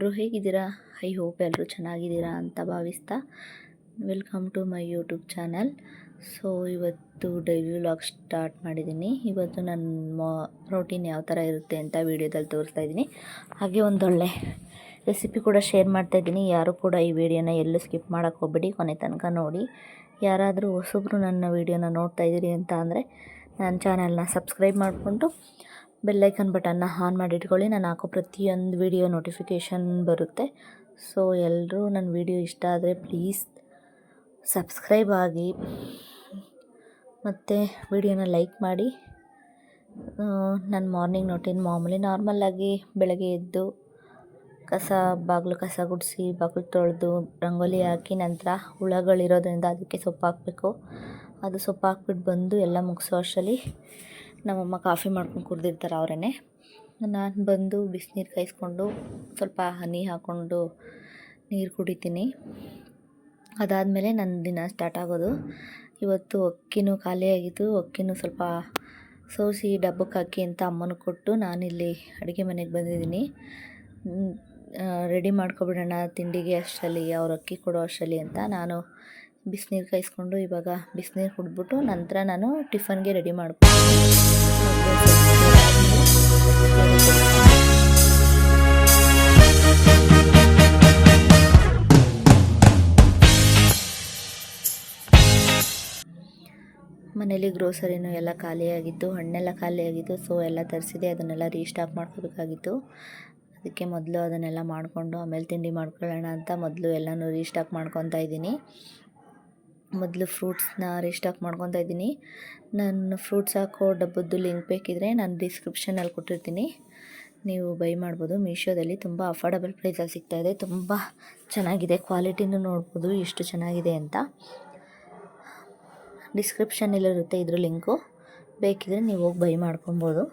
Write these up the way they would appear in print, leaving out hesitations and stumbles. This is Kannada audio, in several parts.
ಎಲ್ಲರೂ ಹೇಗಿದ್ದೀರಾ? ಐ ಹೋಪ್ ಎಲ್ಲರೂ ಚೆನ್ನಾಗಿದ್ದೀರಾ ಅಂತ ಭಾವಿಸ್ತಾ welcome to my YouTube channel. So ಇವತ್ತು ಡೈಲಿ ವ್ಲಾಗ್ ಸ್ಟಾರ್ಟ್ ಮಾಡಿದ್ದೀನಿ. ಇವತ್ತು ನನ್ನ ರೋಟೀನ್ ಯಾವ ಥರ ಇರುತ್ತೆ ಅಂತ ವೀಡಿಯೋದಲ್ಲಿ ತೋರಿಸ್ತಾ ಇದ್ದೀನಿ. ಹಾಗೆ ಒಂದೊಳ್ಳೆ ರೆಸಿಪಿ ಕೂಡ ಶೇರ್ ಮಾಡ್ತಾಯಿದ್ದೀನಿ. ಯಾರು ಕೂಡ ಈ ವಿಡಿಯೋನ ಎಲ್ಲೂ ಸ್ಕಿಪ್ ಮಾಡೋಕ್ಕೆ ಹೋಗ್ಬೇಡಿ, ಕೊನೆ ತನಕ ನೋಡಿ. ಯಾರಾದರೂ ಹೊಸಬ್ರು ನನ್ನ ವೀಡಿಯೋನ ನೋಡ್ತಾ ಇದ್ದೀರಿ ಅಂತ ಅಂದರೆ ನನ್ನ ಚಾನಲ್ನ ಸಬ್ಸ್ಕ್ರೈಬ್ ಮಾಡಿಕೊಂಡು ಬೆಲ್ಲೈಕನ್ ಬಟನ್ನ ಆನ್ ಮಾಡಿ ಇಟ್ಕೊಳ್ಳಿ. ನಾನು ಹಾಕೋ ಪ್ರತಿಯೊಂದು ವಿಡಿಯೋ ನೋಟಿಫಿಕೇಷನ್ ಬರುತ್ತೆ. ಸೊ ಎಲ್ಲರೂ ನನ್ನ ವಿಡಿಯೋ ಇಷ್ಟ ಆದರೆ ಪ್ಲೀಸ್ ಸಬ್ಸ್ಕ್ರೈಬ್ ಆಗಿ ಮತ್ತು ವಿಡಿಯೋನ ಲೈಕ್ ಮಾಡಿ. ನನ್ನ ಮಾರ್ನಿಂಗ್ ರೂಟೀನ್ ಮಾಮೂಲಿ ನಾರ್ಮಲಾಗಿ ಬೆಳಗ್ಗೆ ಎದ್ದು ಬಾಗಿಲು ಕಸ ಗುಡಿಸಿ ಬಾಗಿಲು ತೊಳೆದು ರಂಗೋಲಿ ಹಾಕಿ ನಂತರ ಹುಳಗಳಿರೋದ್ರಿಂದ ಅದಕ್ಕೆ ಸೊಪ್ಪು ಹಾಕಬೇಕು. ಅದು ಸೊಪ್ಪು ಹಾಕ್ಬಿಟ್ಟು ಬಂದು ಎಲ್ಲ ಮುಗಿಸೋ ಅಷ್ಟರಲ್ಲಿ ನಮ್ಮಮ್ಮ ಕಾಫಿ ಮಾಡ್ಕೊಂಡು ಕುಡ್ದಿರ್ತಾರೆ ಅವರೇ. ನಾನು ಬಂದು ಬಿಸಿನೀರು ಕಾಯಿಸ್ಕೊಂಡು ಸ್ವಲ್ಪ ಹನಿ ಹಾಕ್ಕೊಂಡು ನೀರು ಕುಡಿತೀನಿ. ಅದಾದಮೇಲೆ ನನ್ನ ದಿನ ಸ್ಟಾರ್ಟ್ ಆಗೋದು. ಇವತ್ತು ಅಕ್ಕಿನೂ ಖಾಲಿಯಾಗಿತ್ತು. ಅಕ್ಕಿನೂ ಸ್ವಲ್ಪ ಸೋಸಿ ಡಬ್ಬಕ್ಕೆ ಹಾಕಿ ಅಂತ ಅಮ್ಮನಿಗೆ ಕೊಟ್ಟು ನಾನಿಲ್ಲಿ ಅಡುಗೆ ಮನೆಗೆ ಬಂದಿದ್ದೀನಿ. ರೆಡಿ ಮಾಡ್ಕೊಬಿಡೋಣ ತಿಂಡಿಗೆ ಅಷ್ಟರಲ್ಲಿ, ಅವ್ರು ಅಕ್ಕಿ ಕೊಡೋ ಅಷ್ಟರಲ್ಲಿ ಅಂತ ನಾನು ಬಿಸಿನೀರು ಕಾಯಿಸ್ಕೊಂಡು ಇವಾಗ ಬಿಸಿನೀರು ಕುಡಿದ್ಬಿಟ್ಟು ನಂತರ ನಾನು ಟಿಫನ್ಗೆ ರೆಡಿ ಮಾಡ್ಕೊಂಡು ಮನೇಲಿ ಗ್ರೋಸರಿನೂ ಎಲ್ಲ ಖಾಲಿಯಾಗಿತ್ತು, ಹಣ್ಣೆಲ್ಲ ಖಾಲಿಯಾಗಿತ್ತು. ಸೊ ಎಲ್ಲ ತರಿಸಿದೆ, ಅದನ್ನೆಲ್ಲ ರೀಸ್ಟಾಕ್ ಮಾಡ್ಕೋಬೇಕಾಗಿತ್ತು. ಅದಕ್ಕೆ ಮೊದಲು ಅದನ್ನೆಲ್ಲ ಮಾಡಿಕೊಂಡು ಆಮೇಲೆ ತಿಂಡಿ ಮಾಡ್ಕೊಳ್ಳೋಣ ಅಂತ ಮೊದಲು ಎಲ್ಲನೂ ರೀಸ್ಟಾಕ್ ಮಾಡ್ಕೊತಾ ಇದ್ದೀನಿ. ಮೊದಲು ಫ್ರೂಟ್ಸ್ನ ರೀಸ್ಟಾಕ್ ಮಾಡ್ಕೊತಾ ಇದ್ದೀನಿ. ನಾನು ಫ್ರೂಟ್ಸ್ ಹಾಕೋ ಡಬ್ಬದ್ದು ಲಿಂಕ್ ಬೇಕಿದ್ರೆ ನಾನು ಡಿಸ್ಕ್ರಿಪ್ಷನಲ್ಲಿ ಕೊಟ್ಟಿರ್ತೀನಿ, ನೀವು ಬೈ ಮಾಡ್ಬೋದು. ಮೀಶೋದಲ್ಲಿ ತುಂಬ ಅಫೋರ್ಡಬಲ್ ಪ್ರೈಸಲ್ಲಿ ಸಿಗ್ತಾಯಿದೆ, ತುಂಬ ಚೆನ್ನಾಗಿದೆ. ಕ್ವಾಲಿಟಿನೂ ನೋಡ್ಬೋದು ಎಷ್ಟು ಚೆನ್ನಾಗಿದೆ ಅಂತ. ಡಿಸ್ಕ್ರಿಪ್ಷನಲ್ಲಿರುತ್ತೆ ಇದ್ರ ಲಿಂಕು, ಬೇಕಿದ್ರೆ ನೀವು ಹೋಗಿ ಬೈ ಮಾಡ್ಕೊಬೋದು.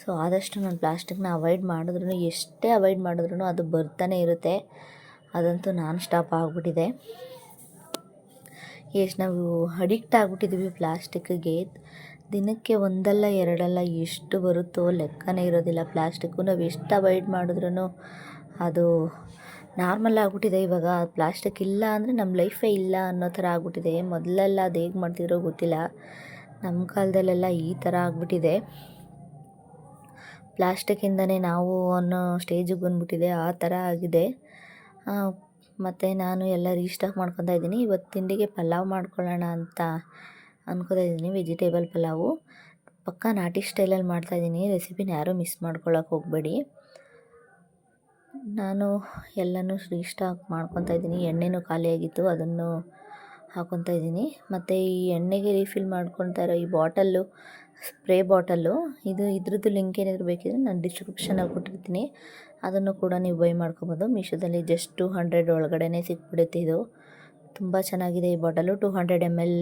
ಸೊ ಆದಷ್ಟು ನಾನು ಪ್ಲಾಸ್ಟಿಕ್ನ ಅವಾಯ್ಡ್ ಮಾಡಿದ್ರೂ, ಎಷ್ಟೇ ಅವಾಯ್ಡ್ ಮಾಡಿದ್ರೂ ಅದು ಬರ್ತಾನೆ ಇರುತ್ತೆ. ಅದಂತೂ ನಾನ್ ಸ್ಟಾಪ್ ಆಗಿಬಿಟ್ಟಿದೆ. ಎಷ್ಟು ನಾವು ಅಡಿಕ್ಟ್ ಆಗಿಬಿಟ್ಟಿದ್ದೀವಿ ಪ್ಲಾಸ್ಟಿಕ್ಕಿಗೆ. ದಿನಕ್ಕೆ ಒಂದಲ್ಲ ಎರಡಲ್ಲ ಎಷ್ಟು ಬರುತ್ತೋ ಲೆಕ್ಕನೇ ಇರೋದಿಲ್ಲ. ಪ್ಲಾಸ್ಟಿಕ್ಕು ನಾವು ಎಷ್ಟು ಅವಾಯ್ಡ್ ಮಾಡಿದ್ರೂ ಅದು ನಾರ್ಮಲ್ ಆಗಿಬಿಟ್ಟಿದೆ. ಇವಾಗ ಪ್ಲಾಸ್ಟಿಕ್ ಇಲ್ಲ ಅಂದರೆ ನಮ್ಮ ಲೈಫೇ ಇಲ್ಲ ಅನ್ನೋ ಥರ ಆಗಿಬಿಟ್ಟಿದೆ. ಮೊದಲೆಲ್ಲ ಅದು ಹೇಗೆ ಮಾಡ್ತಿದ್ರೋ ಗೊತ್ತಿಲ್ಲ, ನಮ್ಮ ಕಾಲದಲ್ಲೆಲ್ಲ ಈ ಥರ ಆಗಿಬಿಟ್ಟಿದೆ. ಪ್ಲಾಸ್ಟಿಕ್ಕಿಂದನೇ ನಾವು ಅನ್ನೋ ಸ್ಟೇಜಿಗೆ ಬಂದುಬಿಟ್ಟಿದೆ, ಆ ಥರ ಆಗಿದೆ. ಮತ್ತು ನಾನು ಎಲ್ಲ ರೀಸ್ಟಾಕ್ ಮಾಡ್ಕೊತಾ ಇದ್ದೀನಿ. ಇವತ್ತು ತಿಂಡಿಗೆ ಪಲಾವ್ ಮಾಡ್ಕೊಳ್ಳೋಣ ಅಂತ ಅಂದ್ಕೊತಾ ಇದ್ದೀನಿ. ವೆಜಿಟೇಬಲ್ ಪಲಾವು ಪಕ್ಕಾ ನಾಟಿ ಸ್ಟೈಲಲ್ಲಿ ಮಾಡ್ತಾಯಿದ್ದೀನಿ. ರೆಸಿಪಿನ ಯಾರೂ ಮಿಸ್ ಮಾಡ್ಕೊಳ್ಳೋಕೆ ಹೋಗಬೇಡಿ. ನಾನು ಎಲ್ಲನೂ ರೀಸ್ಟಾಕ್ ಮಾಡ್ಕೊತಾ ಇದ್ದೀನಿ. ಎಣ್ಣೆನೂ ಖಾಲಿಯಾಗಿತ್ತು, ಅದನ್ನು ಹಾಕ್ಕೊತಾ ಇದ್ದೀನಿ. ಮತ್ತು ಈ ಎಣ್ಣೆಗೆ ರೀಫಿಲ್ ಮಾಡ್ಕೊತಾ ಇರೋ ಈ ಬಾಟಲ್ಲು, ಸ್ಪ್ರೇ ಬಾಟಲ್ಲು, ಇದ್ರದ್ದು ಲಿಂಕ್ ಏನಾದರೂ ಬೇಕಿದ್ರೆ ನಾನು ಡಿಸ್ಕ್ರಿಪ್ಷನಲ್ಲಿ ಕೊಟ್ಟಿರ್ತೀನಿ, ಅದನ್ನು ಕೂಡ ನೀವು ಬೈ ಮಾಡ್ಕೊಬೋದು. ಮೀಶೋದಲ್ಲಿ ಜಸ್ಟ್ 200 ಒಳಗಡೆ ಸಿಕ್ಬಿಡುತ್ತೆ. ಇದು ತುಂಬ ಚೆನ್ನಾಗಿದೆ ಈ ಬಾಟಲು. 200 ml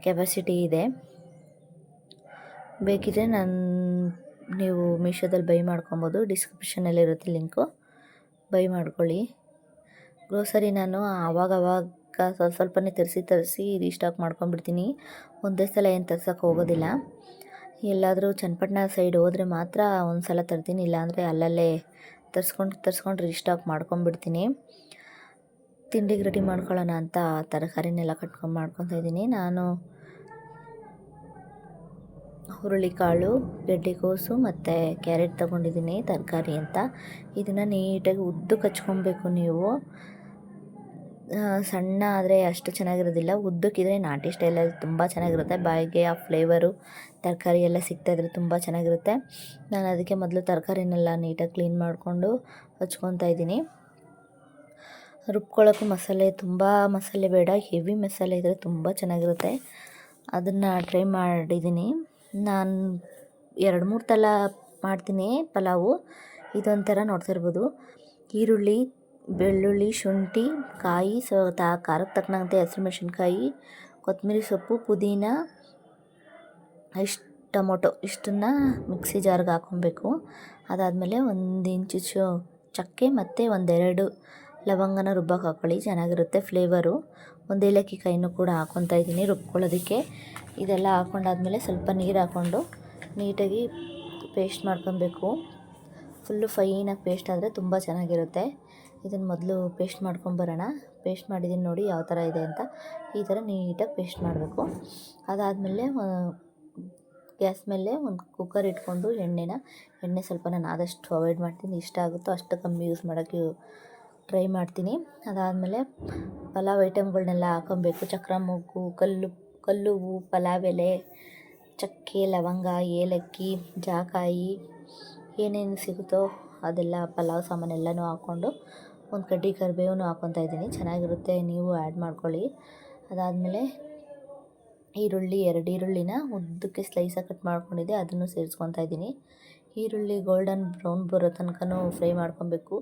ಕೆಪಾಸಿಟಿ ಇದೆ. ಬೇಕಿದ್ರೆ ನೀವು ಮೀಶೋದಲ್ಲಿ ಬೈ ಮಾಡ್ಕೊಬೋದು. ಡಿಸ್ಕ್ರಿಪ್ಷನಲ್ಲಿರುತ್ತೆ ಲಿಂಕು, ಬೈ ಮಾಡ್ಕೊಳ್ಳಿ. ಗ್ರೋಸರಿ ನಾನು ಆವಾಗವಾಗ ಸ್ವಲ್ಪನೇ ತರಿಸಿ ರೀಸ್ಟಾಕ್ ಮಾಡ್ಕೊಂಡ್ಬಿಡ್ತೀನಿ. ಒಂದೇ ಸಲ ಏನು ತರ್ಸೋಕ್ಕೆ ಹೋಗೋದಿಲ್ಲ. ಎಲ್ಲಾದರೂ ಚನ್ನಪಟ್ಟಣ ಸೈಡ್ ಹೋದರೆ ಮಾತ್ರ ಒಂದು ಸಲ ತರ್ತೀನಿ, ಇಲ್ಲಾಂದರೆ ಅಲ್ಲಲ್ಲೇ ತರಿಸ್ಕೊಂಡು ರೀಸ್ಟಾಕ್ ಮಾಡ್ಕೊಂಬಿಡ್ತೀನಿ. ತಿಂಡಿಗೆ ರೆಡಿ ಮಾಡ್ಕೊಳ್ಳೋಣ ಅಂತ ತರಕಾರಿನೆಲ್ಲ ಮಾಡ್ಕೊತಾ ಇದ್ದೀನಿ. ನಾನು ಹುರುಳಿಕಾಳು, ಗೆಡ್ಡೆಕೋಸು ಮತ್ತು ಕ್ಯಾರೆಟ್ ತೊಗೊಂಡಿದ್ದೀನಿ ತರಕಾರಿ ಅಂತ. ಇದನ್ನು ನೀಟಾಗಿ ಉದ್ದಕ್ಕೆ ಹಚ್ಕೊಬೇಕು ನೀವು. ಸಣ್ಣ ಆದರೆ ಅಷ್ಟು ಚೆನ್ನಾಗಿರೋದಿಲ್ಲ, ಉದ್ದಕ್ಕಿದ್ರೆ ನಾಟಿ ಸ್ಟೈಲಲ್ಲಿ ತುಂಬ ಚೆನ್ನಾಗಿರುತ್ತೆ. ಬಾಯಿಗೆ ಆ ಫ್ಲೇವರು ತರಕಾರಿ ಎಲ್ಲ ಸಿಗ್ತಾಯಿದ್ರೆ ತುಂಬ ಚೆನ್ನಾಗಿರುತ್ತೆ. ನಾನು ಅದಕ್ಕೆ ಮೊದಲು ತರಕಾರಿನೆಲ್ಲ ನೀಟಾಗಿ ಕ್ಲೀನ್ ಮಾಡಿಕೊಂಡು ಹಚ್ಕೊತಾ ಇದ್ದೀನಿ. ರುಬ್ಕೊಳ್ಳೋಕ್ಕೂ ತುಂಬ ಮಸಾಲೆ ಬೇಡ, ಹೆವಿ ಮಸಾಲೆ ಇದ್ದರೆ ತುಂಬ ಚೆನ್ನಾಗಿರುತ್ತೆ. ಅದನ್ನು ಟ್ರೈ ಮಾಡಿದ್ದೀನಿ. ನಾನು 2-3 ಸಲ ಮಾಡ್ತೀನಿ ಪಲಾವು. ಇದೊಂಥರ ನೋಡ್ತಿರ್ಬೋದು. ಈರುಳ್ಳಿ, ಬೆಳ್ಳುಳ್ಳಿ, ಶುಂಠಿ, ಕಾಯಿ, ಖಾರಕ್ಕೆ ತಕ್ಕಂತೆ ಹಸಿಮೆಣಸಿನ್ಕಾಯಿ, ಕೊತ್ತಂಬರಿ ಸೊಪ್ಪು, ಪುದೀನ, ಟೊಮೊಟೊ ಇಷ್ಟನ್ನು ಮಿಕ್ಸಿ ಜಾರ್ಗೆ ಹಾಕ್ಕೊಬೇಕು. ಅದಾದಮೇಲೆ 1 ಇಂಚು ಚಕ್ಕೆ ಮತ್ತು 1-2 ಲವಂಗನ ರುಬ್ಬಕ್ಕೆ ಹಾಕ್ಕೊಳ್ಳಿ, ಚೆನ್ನಾಗಿರುತ್ತೆ ಫ್ಲೇವರು. 1 ಏಲಕ್ಕಿ ಕಾಯಿನೂ ಕೂಡ ಹಾಕ್ಕೊತಾ ಇದ್ದೀನಿ ರುಬ್ಕೊಳ್ಳೋದಕ್ಕೆ. ಇದೆಲ್ಲ ಹಾಕ್ಕೊಂಡಾದ್ಮೇಲೆ ಸ್ವಲ್ಪ ನೀರು ಹಾಕ್ಕೊಂಡು ನೀಟಾಗಿ ಪೇಸ್ಟ್ ಮಾಡ್ಕೊಬೇಕು. ಫುಲ್ಲು ಫೈನಾಗಿ ಪೇಸ್ಟ್ ಆದರೆ ತುಂಬ ಚೆನ್ನಾಗಿರುತ್ತೆ. ಇದನ್ನು ಮೊದಲು ಪೇಸ್ಟ್ ಮಾಡ್ಕೊಂಬರೋಣ. ಪೇಸ್ಟ್ ಮಾಡಿದ್ದೀನಿ ನೋಡಿ ಯಾವ ಥರ ಇದೆ ಅಂತ. ಈ ಥರ ನೀಟಾಗಿ ಪೇಸ್ಟ್ ಮಾಡಬೇಕು. ಅದಾದಮೇಲೆ ಗ್ಯಾಸ್ ಮೇಲೆ ಒಂದು ಕುಕ್ಕರ್ ಇಟ್ಕೊಂಡು ಎಣ್ಣೆ ಸ್ವಲ್ಪ ನಾನು ಆದಷ್ಟು ಅವಾಯ್ಡ್ ಮಾಡ್ತೀನಿ. ಇಷ್ಟ ಆಗುತ್ತೋ ಅಷ್ಟು ಕಮ್ಮಿ ಯೂಸ್ ಮಾಡೋಕ್ಕೆ ಟ್ರೈ ಮಾಡ್ತೀನಿ. ಅದಾದಮೇಲೆ ಪಲಾವ್ ಐಟಮ್ಗಳನ್ನೆಲ್ಲ ಹಾಕೊಬೇಕು. ಚಕ್ರ ಮೊಗ್ಗು, ಕಲ್ಲುವ್ವು, ಪಲಾವ್ ಎಲೆ, ಚಕ್ಕೆ, ಲವಂಗ, ಏಲಕ್ಕಿ, ಜಾಕಾಯಿ, ಏನೇನು ಸಿಗುತ್ತೋ ಅದೆಲ್ಲ ಪಲಾವ್ ಸಾಮಾನೆಲ್ಲನೂ ಹಾಕ್ಕೊಂಡು ಒಂದು ಕಡ್ಡಿ ಕರಿಬೇವನ್ನು ಹಾಕ್ಕೊತಾ ಇದ್ದೀನಿ. ಚೆನ್ನಾಗಿರುತ್ತೆ, ನೀವು ಆ್ಯಡ್ ಮಾಡ್ಕೊಳ್ಳಿ. ಅದಾದಮೇಲೆ ಈರುಳ್ಳಿ 2 ಈರುಳ್ಳಿನ ಉದ್ದಕ್ಕೆ ಸ್ಲೈಸಾಗಿ ಕಟ್ ಮಾಡ್ಕೊಂಡಿದ್ದೆ, ಅದನ್ನು ಸೇರಿಸ್ಕೊತಾ ಇದ್ದೀನಿ. ಈರುಳ್ಳಿ ಗೋಲ್ಡನ್ ಬ್ರೌನ್ ಬರೋ ತನಕನೂ ಫ್ರೈ ಮಾಡ್ಕೊಬೇಕು.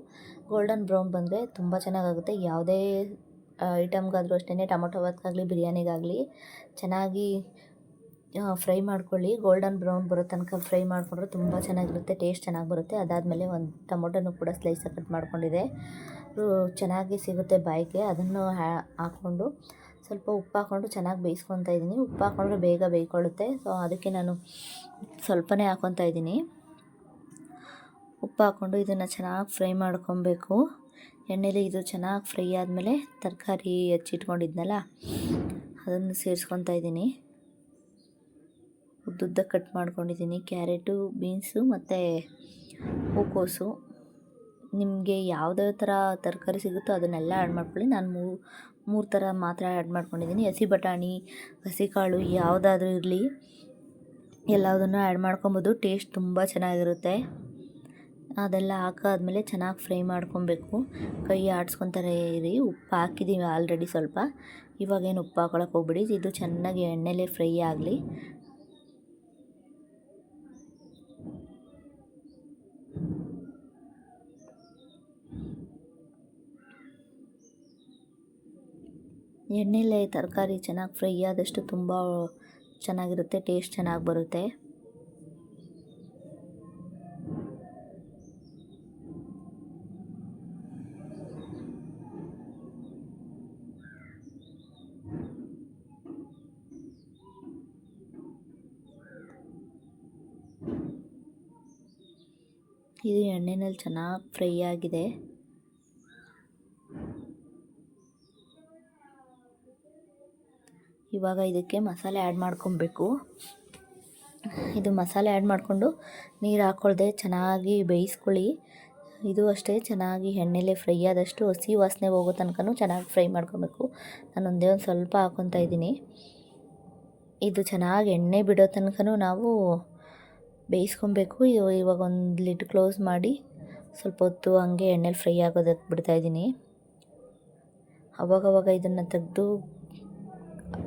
ಗೋಲ್ಡನ್ ಬ್ರೌನ್ ಬಂದರೆ ತುಂಬ ಚೆನ್ನಾಗಾಗುತ್ತೆ. ಯಾವುದೇ ಐಟಮ್ಗಾದರೂ ಅಷ್ಟೇ, ಟೊಮೊಟೊ ಬಾತ್ಗಾಗಲಿ ಬಿರಿಯಾನಿಗಾಗಲಿ ಚೆನ್ನಾಗಿ ಫ್ರೈ ಮಾಡ್ಕೊಳ್ಳಿ. ಗೋಲ್ಡನ್ ಬ್ರೌನ್ ಬರೋ ತನಕ ಫ್ರೈ ಮಾಡಿಕೊಂಡ್ರೆ ತುಂಬ ಚೆನ್ನಾಗಿರುತ್ತೆ, ಟೇಸ್ಟ್ ಚೆನ್ನಾಗಿ ಬರುತ್ತೆ. ಅದಾದಮೇಲೆ ಒಂದು ಟೊಮೊಟೊನೂ ಕೂಡ ಸ್ಲೈಸಾಗಿ ಕಟ್ ಮಾಡ್ಕೊಂಡಿದ್ದೆ, ಚೆನ್ನಾಗಿ ಸಿಗುತ್ತೆ ಬಾಯಿಗೆ. ಅದನ್ನು ಹಾಕ್ಕೊಂಡು ಸ್ವಲ್ಪ ಉಪ್ಪು ಹಾಕ್ಕೊಂಡು ಚೆನ್ನಾಗಿ ಬೇಯಿಸ್ಕೊತಾ ಇದ್ದೀನಿ. ಉಪ್ಪು ಹಾಕ್ಕೊಂಡ್ರೆ ಬೇಗ ಬೇಯ್ಕೊಳ್ಳುತ್ತೆ, ಸೊ ಅದಕ್ಕೆ ನಾನು ಸ್ವಲ್ಪನೇ ಹಾಕ್ಕೊತಾ ಇದ್ದೀನಿ. ಉಪ್ಪು ಹಾಕ್ಕೊಂಡು ಇದನ್ನು ಚೆನ್ನಾಗಿ ಫ್ರೈ ಮಾಡ್ಕೊಬೇಕು ಎಣ್ಣೆಲಿ. ಇದು ಚೆನ್ನಾಗಿ ಫ್ರೈ ಆದಮೇಲೆ ತರಕಾರಿ ಹೆಚ್ಚಿಟ್ಕೊಂಡಿದ್ನಲ್ಲ ಅದನ್ನು ಸೇರಿಸ್ಕೊತಾ ಇದ್ದೀನಿ. ಉದ್ದುದ್ದ ಕಟ್ ಮಾಡ್ಕೊಂಡಿದ್ದೀನಿ. ಕ್ಯಾರೆಟು, ಬೀನ್ಸು ಮತ್ತು ಹೂಕೋಸು, ನಿಮಗೆ ಯಾವುದೇ ಥರ ತರಕಾರಿ ಸಿಗುತ್ತೋ ಅದನ್ನೆಲ್ಲ ಆ್ಯಡ್ ಮಾಡ್ಕೊಳ್ಳಿ. ನಾನು ಮೂರು ಥರ ಮಾತ್ರ ಆ್ಯಡ್ ಮಾಡ್ಕೊಂಡಿದ್ದೀನಿ. ಹಸಿ ಬಟಾಣಿ, ಹಸಿ ಕಾಳು ಯಾವುದಾದ್ರೂ ಇರಲಿ, ಎಲ್ಲದನ್ನು ಆ್ಯಡ್ ಮಾಡ್ಕೊಬೋದು. ಟೇಸ್ಟ್ ತುಂಬ ಚೆನ್ನಾಗಿರುತ್ತೆ. ಅದೆಲ್ಲ ಹಾಕಾದ್ಮೇಲೆ ಚೆನ್ನಾಗಿ ಫ್ರೈ ಮಾಡ್ಕೊಬೇಕು. ಕೈ ಆಡಿಸ್ಕೊತಾರೆ ಇರಿ. ಉಪ್ಪು ಹಾಕಿದ್ದೀವಿ ಆಲ್ರೆಡಿ ಸ್ವಲ್ಪ, ಇವಾಗೇನು ಉಪ್ಪು ಹಾಕೊಳಕ್ಕೆ ಹೋಗ್ಬಿಡಿ. ಇದು ಚೆನ್ನಾಗಿ ಎಣ್ಣೆಲೇ ಫ್ರೈ ಆಗಲಿ. ಎಣ್ಣೆಲೇ ತರಕಾರಿ ಚೆನ್ನಾಗಿ ಫ್ರೈ ಆದಷ್ಟು ತುಂಬ ಚೆನ್ನಾಗಿರುತ್ತೆ, ಟೇಸ್ಟ್ ಚೆನ್ನಾಗಿ ಬರುತ್ತೆ. ಇದು ಎಣ್ಣೆನಲ್ಲಿ ಚೆನ್ನಾಗಿ ಫ್ರೈ ಆಗಿದೆ. ಇವಾಗ ಇದಕ್ಕೆ ಮಸಾಲೆ ಆ್ಯಡ್ ಮಾಡ್ಕೊಬೇಕು. ಇದು ಮಸಾಲೆ ಆ್ಯಡ್ ಮಾಡಿಕೊಂಡು ನೀರು ಹಾಕ್ಕೊಳ್ದೆ ಚೆನ್ನಾಗಿ ಬೇಯಿಸ್ಕೊಳ್ಳಿ. ಇದು ಅಷ್ಟೇ, ಚೆನ್ನಾಗಿ ಎಣ್ಣೆಲೇ ಫ್ರೈ ಆದಷ್ಟು ಹಸಿ ವಾಸನೆ ಹೋಗೋ ತನಕನೂ ಚೆನ್ನಾಗಿ ಫ್ರೈ ಮಾಡ್ಕೊಬೇಕು. ನಾನು ಒಂದೇ ಒಂದು ಸ್ವಲ್ಪ ಹಾಕ್ಕೊತಾ ಇದ್ದೀನಿ. ಇದು ಚೆನ್ನಾಗಿ ಎಣ್ಣೆ ಬಿಡೋ ತನಕನೂ ನಾವು ಬೇಯಿಸ್ಕೊಬೇಕು. ಇವಾಗ ಒಂದು ಲಿಡ್ ಕ್ಲೋಸ್ ಮಾಡಿ ಸ್ವಲ್ಪ ಹೊತ್ತು ಹಂಗೆ ಎಣ್ಣೆಲಿ ಫ್ರೈ ಆಗೋದಕ್ಕೆ ಬಿಡ್ತಾಯಿದ್ದೀನಿ. ಅವಾಗವಾಗ ಇದನ್ನು ತೆಗೆದು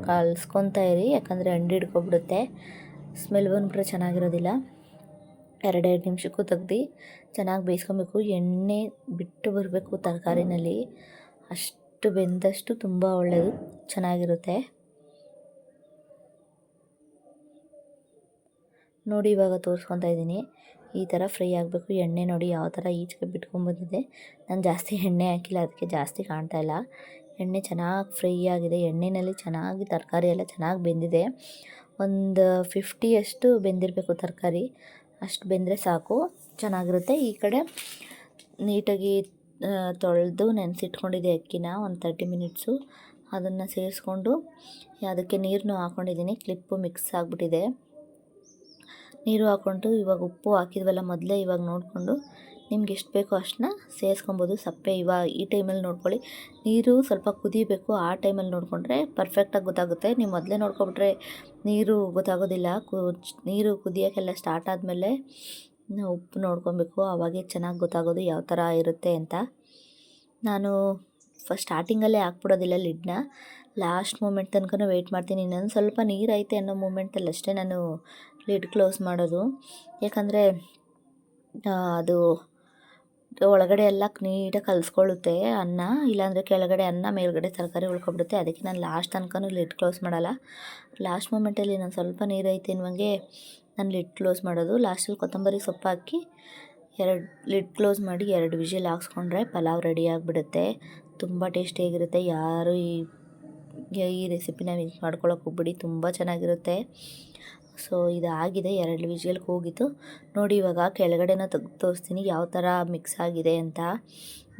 ಕಲಿಸ್ಕೊತಾ ಇರಿ, ಯಾಕಂದರೆ ಅಂಡು ಹಿಡ್ಕೊಬಿಡುತ್ತೆ. ಸ್ಮೆಲ್ ಬಂದುಬಿಟ್ರೆ ಚೆನ್ನಾಗಿರೋದಿಲ್ಲ. 2 ನಿಮಿಷಕ್ಕೂ ತೆಗ್ದು ಚೆನ್ನಾಗಿ ಬೇಯಿಸ್ಕೊಬೇಕು. ಎಣ್ಣೆ ಬಿಟ್ಟು ಬರಬೇಕು ತರಕಾರಿನಲ್ಲಿ, ಅಷ್ಟು ಬೆಂದಷ್ಟು ತುಂಬ ಒಳ್ಳೆಯದು, ಚೆನ್ನಾಗಿರುತ್ತೆ. ನೋಡಿ ಇವಾಗ ತೋರಿಸ್ಕೊತಾ ಇದ್ದೀನಿ, ಈ ಥರ ಫ್ರೈ ಆಗಬೇಕು. ಎಣ್ಣೆ ನೋಡಿ ಯಾವ ಥರ ಈಚೆಗೆ ಬಿಟ್ಕೊಂಡ್ಬಂದಿದೆ. ನಾನು ಜಾಸ್ತಿ ಎಣ್ಣೆ ಹಾಕಿಲ್ಲ, ಅದಕ್ಕೆ ಜಾಸ್ತಿ ಕಾಣ್ತಾ ಇಲ್ಲ. ಎಣ್ಣೆ ಚೆನ್ನಾಗಿ ಫ್ರೈ ಆಗಿದೆ. ಎಣ್ಣೆಯಲ್ಲಿ ಚೆನ್ನಾಗಿ ತರಕಾರಿ ಎಲ್ಲ ಚೆನ್ನಾಗಿ ಬೆಂದಿದೆ. ಒಂದು 50 ಅಷ್ಟು ಬೆಂದಿರಬೇಕು ತರಕಾರಿ, ಅಷ್ಟು ಬೆಂದರೆ ಸಾಕು, ಚೆನ್ನಾಗಿರುತ್ತೆ. ಈ ಕಡೆ ನೀಟಾಗಿ ತೊಳೆದು ನೆನೆಸಿಟ್ಕೊಂಡಿದ್ದೆ ಅಕ್ಕಿನ ಒಂದು 30 ಮಿನಿಟ್ಸು. ಅದನ್ನು ಸೇರಿಸ್ಕೊಂಡು ಅದಕ್ಕೆ ನೀರನ್ನು ಹಾಕ್ಕೊಂಡಿದ್ದೀನಿ. ಕ್ಲಿಪ್ಪು ಮಿಕ್ಸ್ ಆಗಿಬಿಟ್ಟಿದೆ. ನೀರು ಹಾಕ್ಕೊಂಡು ಇವಾಗ ಉಪ್ಪು ಹಾಕಿದ್ವಲ್ಲ ಮೊದಲೇ, ಇವಾಗ ನೋಡಿಕೊಂಡು ನಿಮ್ಗೆ ಎಷ್ಟು ಬೇಕೋ ಅಷ್ಟನ್ನ ಸೇರಿಸ್ಕೊಬೋದು. ಸಪ್ಪೆ ಈ ಟೈಮಲ್ಲಿ ನೋಡ್ಕೊಳ್ಳಿ. ನೀರು ಸ್ವಲ್ಪ ಕುದಿಬೇಕು, ಆ ಟೈಮಲ್ಲಿ ನೋಡಿಕೊಂಡ್ರೆ ಪರ್ಫೆಕ್ಟಾಗಿ ಗೊತ್ತಾಗುತ್ತೆ. ನೀವು ಮೊದಲೇ ನೋಡ್ಕೊಬಿಟ್ರೆ ನೀರು ಗೊತ್ತಾಗೋದಿಲ್ಲ. ನೀರು ಕುದಿಯೋಕ್ಕೆಲ್ಲ ಸ್ಟಾರ್ಟ್ ಆದಮೇಲೆ ಉಪ್ಪು ನೋಡ್ಕೊಬೇಕು, ಆವಾಗೇ ಚೆನ್ನಾಗಿ ಗೊತ್ತಾಗೋದು ಯಾವ ಥರ ಇರುತ್ತೆ ಅಂತ. ನಾನು ಸ್ಟಾರ್ಟಿಂಗಲ್ಲೇ ಹಾಕ್ಬಿಡೋದಿಲ್ಲ ಲಿಡ್ನ, ಲಾಸ್ಟ್ ಮೂಮೆಂಟ್ ತನಕ ವೆಯ್ಟ್ ಮಾಡ್ತೀನಿ. ಇನ್ನೊಂದು ಸ್ವಲ್ಪ ನೀರು ಐತೆ ಅನ್ನೋ ಮೂಮೆಂಟಲ್ಲಿ ಅಷ್ಟೇ ನಾನು ಲಿಡ್ ಕ್ಲೋಸ್ ಮಾಡೋದು. ಯಾಕಂದರೆ ಅದು ಒಳಗಡೆ ಎಲ್ಲ ನೀಟಾಗಿ ಕಲಿಸ್ಕೊಳ್ಳುತ್ತೆ ಅನ್ನ, ಇಲ್ಲಾಂದರೆ ಕೆಳಗಡೆ ಅನ್ನ ಮೇಲ್ಗಡೆ ತರಕಾರಿ ಉಳ್ಕೊಬಿಡುತ್ತೆ. ಅದಕ್ಕೆ ನಾನು ಲಾಸ್ಟ್ ತನಕ ಲಿಡ್ ಕ್ಲೋಸ್ ಮಾಡಲ್ಲ. ಲಾಸ್ಟ್ ಮೂಮೆಂಟಲ್ಲಿ ನಾನು ಸ್ವಲ್ಪ ನೀರು ಐತೆ ಅನ್ನುವಂಗೆ ನಾನು ಲಿಡ್ ಕ್ಲೋಸ್ ಮಾಡೋದು. ಲಾಸ್ಟಲ್ಲಿ ಕೊತ್ತಂಬರಿ ಸೊಪ್ಪು ಹಾಕಿ ಲಿಡ್ ಕ್ಲೋಸ್ ಮಾಡಿ 2 ವಿಷಲ್ ಹಾಕ್ಸ್ಕೊಂಡ್ರೆ ಪಲಾವ್ ರೆಡಿ ಆಗಿಬಿಡುತ್ತೆ. ತುಂಬ ಟೇಸ್ಟಿಯಾಗಿರುತ್ತೆ. ಯಾರು ಈ ರೆಸಿಪಿನ ಮಿಸ್ ಮಾಡ್ಕೊಳ್ಳೋಕೆ ಹೋಗ್ಬಿಡಿ, ತುಂಬ ಚೆನ್ನಾಗಿರುತ್ತೆ. ಸೊ ಇದಾಗಿದೆ, 2 ವಿಷಲ್ ಹೋಗಿತ್ತು ನೋಡಿ. ಇವಾಗ ಕೆಳಗಡೆನ ತೆಗ್ದು ತೋರಿಸ್ತೀನಿ ಯಾವ ಥರ ಮಿಕ್ಸ್ ಆಗಿದೆ ಅಂತ.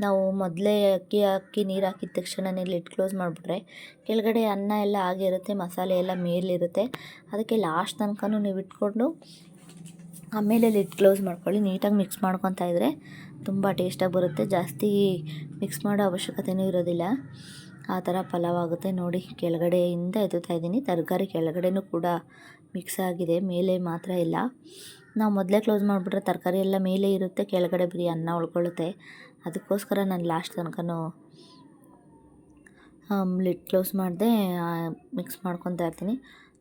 ನಾವು ಮೊದಲೇ ಅಕ್ಕಿ ನೀರು ಹಾಕಿದ ತಕ್ಷಣನೇ ಲಿಡ್ ಕ್ಲೋಸ್ ಮಾಡಿಬಿಟ್ರೆ ಕೆಳಗಡೆ ಅನ್ನ ಎಲ್ಲ ಆಗಿರುತ್ತೆ, ಮಸಾಲೆ ಎಲ್ಲ ಮೇಲಿರುತ್ತೆ. ಅದಕ್ಕೆ ಲಾಸ್ಟ್ ತನಕನೂ ನೀವು ಇಟ್ಕೊಂಡು ಆಮೇಲೆ ಲಿಡ್ ಕ್ಲೋಸ್ ಮಾಡ್ಕೊಳ್ಳಿ. ನೀಟಾಗಿ ಮಿಕ್ಸ್ ಮಾಡ್ಕೊತಾ ಇದ್ದರೆ ತುಂಬ ಟೇಸ್ಟಾಗಿ ಬರುತ್ತೆ. ಜಾಸ್ತಿ ಮಿಕ್ಸ್ ಮಾಡೋ ಅವಶ್ಯಕತೆಯೂ ಇರೋದಿಲ್ಲ, ಆ ಥರ ಪಲಾವ್ ಆಗುತ್ತೆ ನೋಡಿ. ಕೆಳಗಡೆಯಿಂದ ಎತ್ತುತ್ತಾ ಇದ್ದೀನಿ, ತರಕಾರಿ ಕೆಳಗಡೆನೂ ಕೂಡ ಮಿಕ್ಸ್ ಆಗಿದೆ, ಮೇಲೆ ಮಾತ್ರ ಇಲ್ಲ. ನಾವು ಮೊದಲೇ ಕ್ಲೋಸ್ ಮಾಡಿಬಿಟ್ರೆ ತರಕಾರಿ ಎಲ್ಲ ಮೇಲೆ ಇರುತ್ತೆ, ಕೆಳಗಡೆ ಬರೀ ಅನ್ನ ಉಳ್ಕೊಳ್ಳುತ್ತೆ. ಅದಕ್ಕೋಸ್ಕರ ನಾನು ಲಾಸ್ಟ್ ತನಕನೂ ಲಿಡ್ ಕ್ಲೋಸ್ ಮಾಡಿದೆ ಮಿಕ್ಸ್ ಮಾಡ್ಕೊತಾ ಇರ್ತೀನಿ.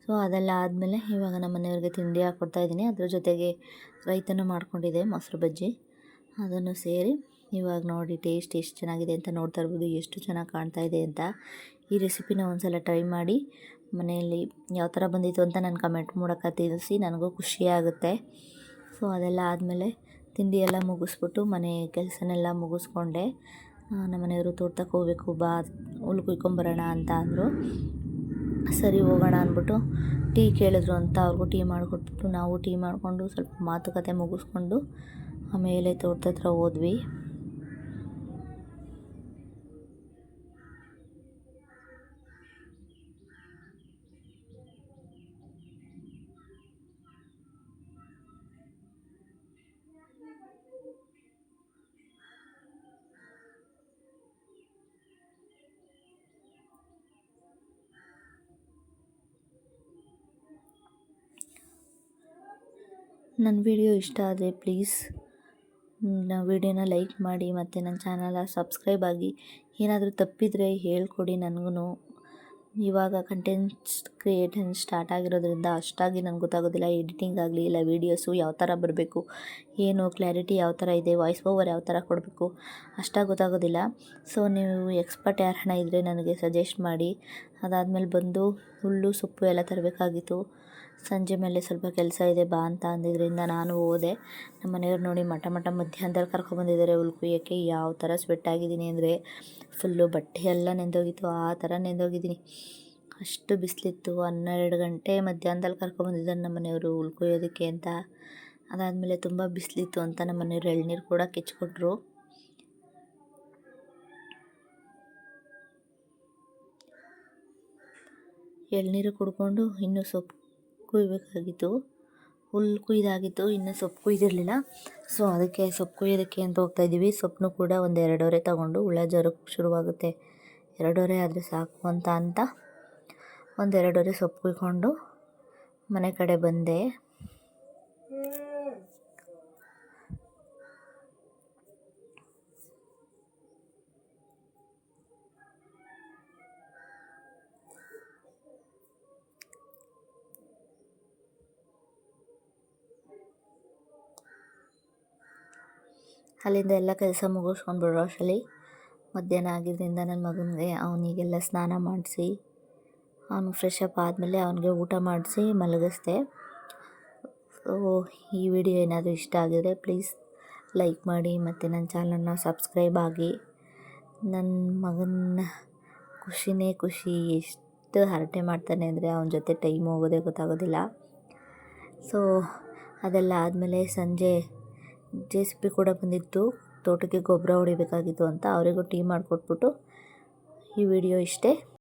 ಸೊ ಅದೆಲ್ಲ ಆದಮೇಲೆ ಇವಾಗ ನಮ್ಮ ಮನೆಯವ್ರಿಗೆ ತಿಂಡಿ ಹಾಕ್ಕೊಡ್ತಾಯಿದ್ದೀನಿ. ಅದ್ರ ಜೊತೆಗೆ ರೈತನೂ ಮಾಡ್ಕೊಂಡಿದ್ದೆ, ಮೊಸರು ಬಜ್ಜಿ, ಅದನ್ನು ಸೇರಿ ಇವಾಗ ನೋಡಿ ಟೇಸ್ಟ್ ಎಷ್ಟು ಚೆನ್ನಾಗಿದೆ ಅಂತ ನೋಡ್ತಾ ಇರ್ಬೋದು, ಎಷ್ಟು ಚೆನ್ನಾಗಿ ಕಾಣ್ತಾ ಇದೆ ಅಂತ. ಈ ರೆಸಿಪಿನ ಒಂದ್ಸಲ ಟ್ರೈ ಮಾಡಿ, ಮನೆಯಲ್ಲಿ ಯಾವ ಥರ ಬಂದಿತ್ತು ಅಂತ ನಾನು ಕಮೆಂಟ್ ಮೂಲಕ ತಿಳಿಸಿ, ನನಗೂ ಖುಷಿಯಾಗುತ್ತೆ. ಸೊ ಅದೆಲ್ಲ ಆದಮೇಲೆ ತಿಂಡಿ ಎಲ್ಲ ಮುಗಿಸ್ಬಿಟ್ಟು ಮನೆ ಕೆಲಸನೆಲ್ಲ ಮುಗಿಸ್ಕೊಂಡೆ. ನಮ್ಮ ಮನೆಯವರು ತೋಟಕ್ಕೆ ಹೋಗಬೇಕು, ಬಾ ಹುಲ್ಲು ಕುಯ್ಕೊಂಬರೋಣ ಅಂತ ಅಂದರು. ಸರಿ ಹೋಗೋಣ ಅಂದ್ಬಿಟ್ಟು ಟೀ ಕೇಳಿದ್ರು ಅಂತ ಅವ್ರಿಗೂ ಟೀ ಮಾಡಿಕೊಟ್ಬಿಟ್ಟು ನಾವು ಟೀ ಮಾಡಿಕೊಂಡು ಸ್ವಲ್ಪ ಮಾತುಕತೆ ಮುಗಿಸ್ಕೊಂಡು ಆಮೇಲೆ ತೋಟದ ಹತ್ರ ಹೋದ್ವಿ. ನನ್ನ ವಿಡಿಯೋ ಇಷ್ಟ ಆದರೆ ಪ್ಲೀಸ್ ವಿಡಿಯೋನ ಲೈಕ್ ಮಾಡಿ ಮತ್ತು ನನ್ನ ಚಾನಲ ಸಬ್ಸ್ಕ್ರೈಬ್ ಆಗಿ. ಏನಾದರೂ ತಪ್ಪಿದರೆ ಹೇಳ್ಕೊಡಿ ನನಗೂ. ಇವಾಗ ಕಂಟೆಂಟ್ಸ್ ಕ್ರಿಯೇಷನ್ ಸ್ಟಾರ್ಟ್ ಆಗಿರೋದ್ರಿಂದ ಅಷ್ಟಾಗಿ ನನಗೆ ಗೊತ್ತಾಗೋದಿಲ್ಲ, ಎಡಿಟಿಂಗ್ ಆಗಲಿ ಇಲ್ಲ ವೀಡಿಯೋಸು ಯಾವ ಥರ ಬರಬೇಕು, ಏನು ಕ್ಲಾರಿಟಿ ಯಾವ ಥರ ಇದೆ, ವಾಯ್ಸ್ ಓವರ್ ಯಾವ ಥರ ಕೊಡಬೇಕು ಅಷ್ಟಾಗಿ ಗೊತ್ತಾಗೋದಿಲ್ಲ. ಸೊ ನೀವು ಎಕ್ಸ್ಪರ್ಟ್ ಯಾರನ್ನ ಇದ್ದರೆ ನನಗೆ ಸಜೆಸ್ಟ್ ಮಾಡಿ. ಅದಾದಮೇಲೆ ಬಂದು ಹುಲ್ಲು ಸೊಪ್ಪು ಎಲ್ಲ ತರಬೇಕಾಗಿತ್ತು. ಸಂಜೆ ಮೇಲೆ ಸ್ವಲ್ಪ ಕೆಲಸ ಇದೆ ಬಾ ಅಂತ ಅಂದಿದ್ದರಿಂದ ನಾನು ಹೋದೆ. ನಮ್ಮ ಮನೆಯವ್ರು ನೋಡಿ ಮಠ ಮಧ್ಯಾಹ್ನದಲ್ಲಿ ಕರ್ಕೊಬಂದಿದ್ದಾರೆ ಹುಲ್ಲು ಕುಯ್ಯೋಕ್ಕೆ. ಯಾವ ಥರ ಸ್ವೆಟ್ ಆಗಿದ್ದೀನಿ ಅಂದರೆ ಫುಲ್ಲು ಬಟ್ಟೆ ಎಲ್ಲ ನೆಂದೋಗಿತ್ತು, ಆ ಥರ ನೆಂದೋಗಿದ್ದೀನಿ. ಅಷ್ಟು ಬಿಸಿಲಿತ್ತು. 12 ಗಂಟೆ ಮಧ್ಯಾಹ್ನದಲ್ಲಿ ಕರ್ಕೊಬಂದಿದ್ದಾರೆ ನಮ್ಮ ಮನೆಯವರು ಹುಲ್ಲು ಕುಯ್ಯೋದಕ್ಕೆ ಅಂತ. ಅದಾದಮೇಲೆ ತುಂಬ ಬಿಸಿಲಿತ್ತು ಅಂತ ನಮ್ಮ ಮನೆಯವರು ಎಳ್ನೀರು ಕೂಡ ಕಿಚ್ಕೊಟ್ರು. ಎಳ್ನೀರು ಕುಡ್ಕೊಂಡು ಇನ್ನೂ ಸೊಪ್ಪು ಕುಯ್ಯಬೇಕಾಗಿತ್ತು. ಹುಲ್ಲು ಕುಯ್ದಾಗಿತ್ತು, ಇನ್ನು ಸೊಪ್ಪು ಕುಯ್ದಿರಲಿಲ್ಲ. ಸೊ ಅದಕ್ಕೆ ಸೊಪ್ಪು ಕುಯ್ಯೋದಕ್ಕೆ ಅಂತ ಹೋಗ್ತಾಯಿದ್ದೀವಿ. ಸೊಪ್ಪನ್ನು ಕೂಡ ಒಂದು 2 ಹೊರೆ ತಗೊಂಡು, ಹುಳ ಜರಕ್ಕೆ ಶುರುವಾಗುತ್ತೆ, 2 ಹೊರೆ ಆದರೆ ಸಾಕು ಅಂತ ಒಂದು 2 ಹೊರೆ ಸೊಪ್ಪು ಕುಯ್ಕೊಂಡು ಮನೆ ಕಡೆ ಬಂದೆ. ಅಲ್ಲಿಂದ ಎಲ್ಲ ಕೆಲಸ ಮುಗಿಸ್ಕೊಂಡು ಬರೋ ಅಷ್ಟರಲ್ಲಿ ಮಧ್ಯಾಹ್ನ ಆಗಿದ್ದರಿಂದ ನನ್ನ ಮಗನಿಗೆ ಅವನಿಗೆಲ್ಲ ಸ್ನಾನ ಮಾಡಿಸಿ ಅವನು ಫ್ರೆಶ್ ಅಪ್ ಆದಮೇಲೆ ಅವನಿಗೆ ಊಟ ಮಾಡಿಸಿ ಮಲಗಿಸ್ದೆ. ಸೊ ಈ ವಿಡಿಯೋ ಏನಾದರೂ ಇಷ್ಟ ಆಗಿದರೆ ಪ್ಲೀಸ್ ಲೈಕ್ ಮಾಡಿ ಮತ್ತು ನನ್ನ ಚಾನಲನ್ನು ಸಬ್ಸ್ಕ್ರೈಬ್ ಆಗಿ. ನನ್ನ ಮಗನ ಖುಷಿನೇ ಖುಷಿ, ಎಷ್ಟು ಹರಟೆ ಮಾಡ್ತಾನೆ ಅಂದರೆ ಅವನ ಜೊತೆ ಟೈಮ್ ಹೋಗೋದೇ ಗೊತ್ತಾಗೋದಿಲ್ಲ. ಸೊ ಅದೆಲ್ಲ ಆದಮೇಲೆ ಸಂಜೆ JCB ಕೂಡ ಬಂದಿತ್ತು, ತೋಟಕ್ಕೆ ಗೊಬ್ಬರ ಹೊಡಿಬೇಕಾಗಿತ್ತು ಅಂತ ಅವರಿಗೂ ಟೀ ಮಾಡಿಕೊಟ್ಬಿಟ್ಟು ಈ ವಿಡಿಯೋ ಇಷ್ಟೇ.